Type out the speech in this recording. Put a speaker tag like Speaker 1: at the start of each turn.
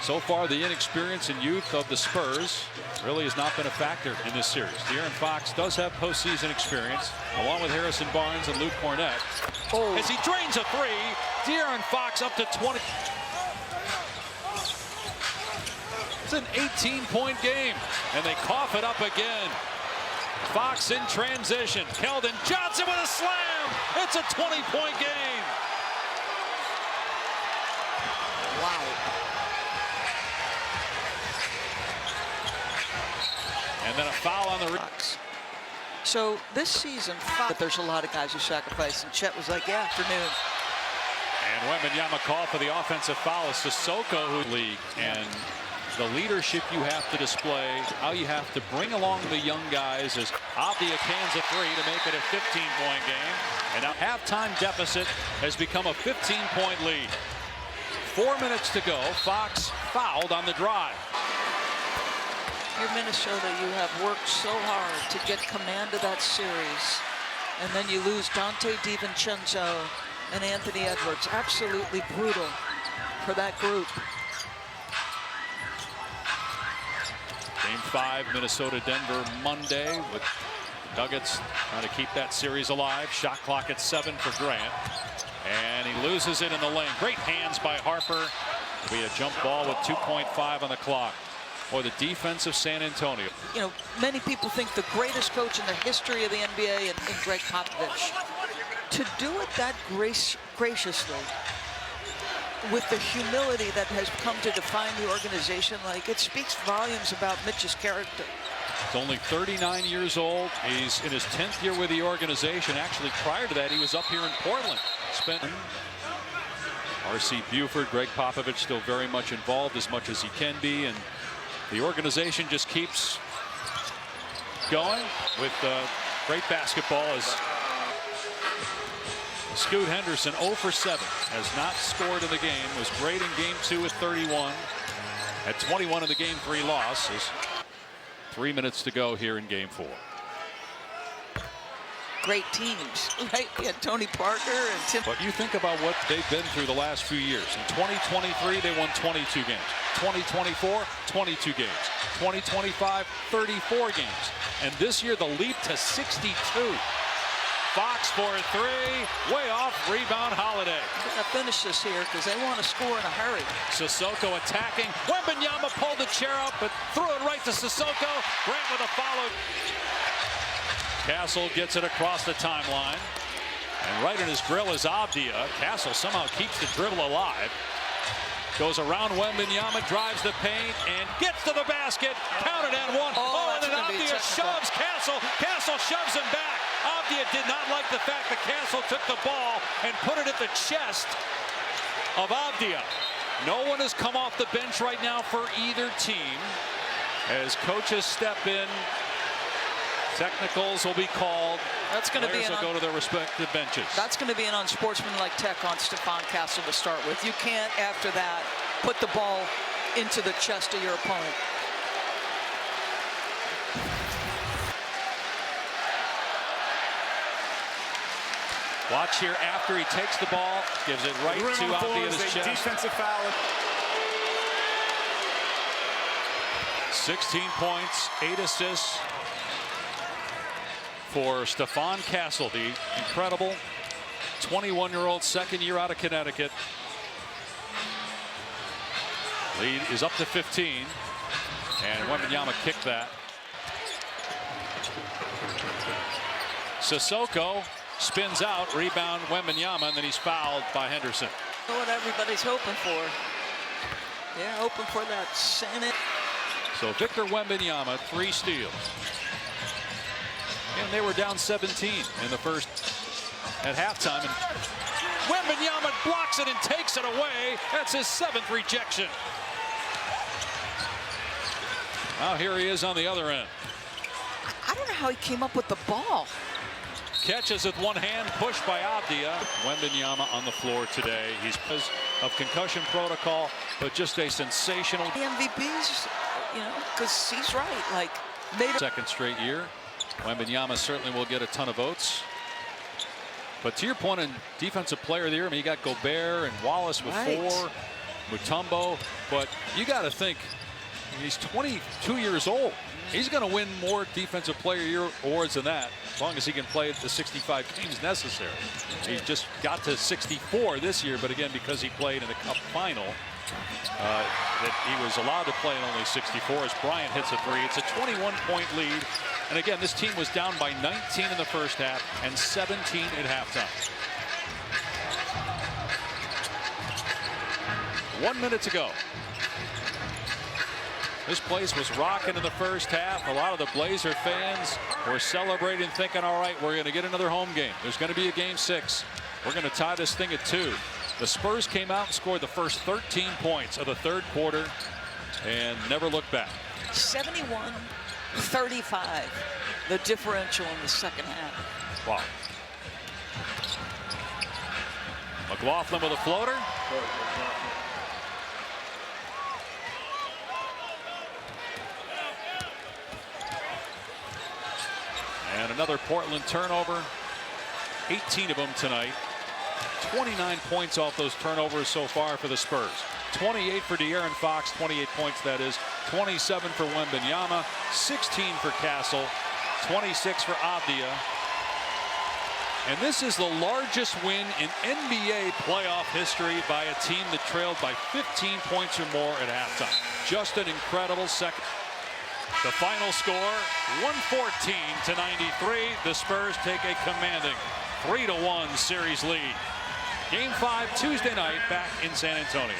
Speaker 1: So far, the inexperience and youth of the Spurs really has not been a factor in this series. De'Aaron Fox does have postseason experience, along with Harrison Barnes and Luke Cornett. Oh. As he drains a three, De'Aaron Fox up to 20. It's an 18-point game, and they cough it up again. Fox in transition. Keldon Johnson with a slam. It's a 20-point game.
Speaker 2: Wow.
Speaker 1: And then a foul on the Fox.
Speaker 2: So this season, but there's a lot of guys who sacrifice, and Chet was like, yeah, afternoon.
Speaker 1: And Wembanyama called for the offensive foul. It's Sissoko who league. And the leadership you have to display, how you have to bring along the young guys as Avdia cans a three to make it a 15-point game. And now halftime deficit has become a 15-point lead. 4 minutes to go. Fox fouled on the drive.
Speaker 2: You're Minnesota, you have worked so hard to get command of that series. And then you lose Dante DiVincenzo and Anthony Edwards. Absolutely brutal for that group.
Speaker 1: Game 5, Minnesota-Denver Monday, with Nuggets trying to keep that series alive. Shot clock at 7 for Grant. And he loses it in the lane. Great hands by Harper. It'll be a jump ball with 2.5 on the clock. Or the defense of San Antonio.
Speaker 2: You know, many people think the greatest coach in the history of the NBA and Greg Popovich. To do it that graciously, with the humility that has come to define the organization, like, it speaks volumes about Mitch's character.
Speaker 1: He's only 39 years old. He's in his 10th year with the organization. Actually, prior to that, he was up here in Portland. Spent R.C. Buford, Greg Popovich still very much involved, as much as he can be, and the organization just keeps going with great basketball. As Scoot Henderson 0 for 7 has not scored in the game. Was great in game 2 with 31. At 21 in the game 3 losses. 3 minutes to go here in game 4.
Speaker 2: Great teams, right? We had Tony Parker and Tim.
Speaker 1: But you think about what they've been through the last few years. In 2023, they won 22 games. 2024, 22 games. 2025, 34 games. And this year, the leap to 62. Fox for a three, way off, rebound Holiday.
Speaker 2: They're gonna finish this here because they want to score in a hurry.
Speaker 1: Sissoko attacking. Wembanyama pulled the chair up, but threw it right to Sissoko. Grant with a follow. Castle gets it across the timeline. And right in his grill is Avdia. Castle somehow keeps the dribble alive. Goes around Wembanyama, drives the paint, and gets to the basket. Counted and one. And then Avdia shoves Castle. Castle shoves him back. Avdia did not like the fact that Castle took the ball and put it at the chest of Avdia. No one has come off the bench right now for either team. As coaches step in, technicals will be called.
Speaker 2: That's going to be
Speaker 1: will go to their respective benches.
Speaker 2: That's going to be an unsportsmanlike tech on Stephon Castle to start with. You can't, after that, put the ball into the chest of your opponent.
Speaker 1: Watch here after he takes the ball, gives it right to Avdia's chest.
Speaker 3: Defensive foul.
Speaker 1: 16 points, 8 assists for Stephon Castle, the incredible 21-year-old, second year out of Connecticut. Lead is up to 15, and Wembanyama kicked that. Sissoko spins out, rebound Wembanyama, and then he's fouled by Henderson.
Speaker 2: What everybody's hoping for. Yeah, hoping for that Senate.
Speaker 1: So Victor Wembanyama, 3 steals. And they were down 17 in the first at halftime. And Wembanyama blocks it and takes it away. That's his 7th rejection. Now here he is on the other end.
Speaker 2: I don't know how he came up with the ball.
Speaker 1: Catches with one hand, pushed by Avdia. Wembanyama on the floor today. He's because of concussion protocol, but just a sensational.
Speaker 2: The MVPs, you know, because he's right. Like, made a
Speaker 1: second straight year. Wembanyama certainly will get a ton of votes. But to your point in defensive player of the year, I mean, you got Gobert and Wallace with 4. Mutombo, but you got to think he's 22 years old. He's going to win more Defensive Player of the Year awards than that, as long as he can play the 65 games necessary. He just got to 64 this year, but again, because he played in the Cup final, that he was allowed to play in only 64 as Bryant hits a three. It's a 21-point lead. And again, this team was down by 19 in the first half and 17 at halftime. 1 minute to go. This place was rocking in the first half. A lot of the Blazer fans were celebrating, thinking, all right, we're going to get another home game. There's going to be a game 6. We're going to tie this thing at 2. The Spurs came out and scored the first 13 points of the third quarter and never looked back.
Speaker 2: 71-35, the differential in the second half.
Speaker 1: Wow. McLaughlin with a floater. And another Portland turnover. 18 of them tonight. 29 points off those turnovers so far for the Spurs. 28 for De'Aaron Fox, 28 points that is. 27 for Wembanyama, 16 for Castle, 26 for Avdia. And this is the largest win in NBA playoff history by a team that trailed by 15 points or more at halftime. Just an incredible second. The final score, 114-93. The Spurs take a commanding 3-1 series lead. Game 5 Tuesday night back in San Antonio.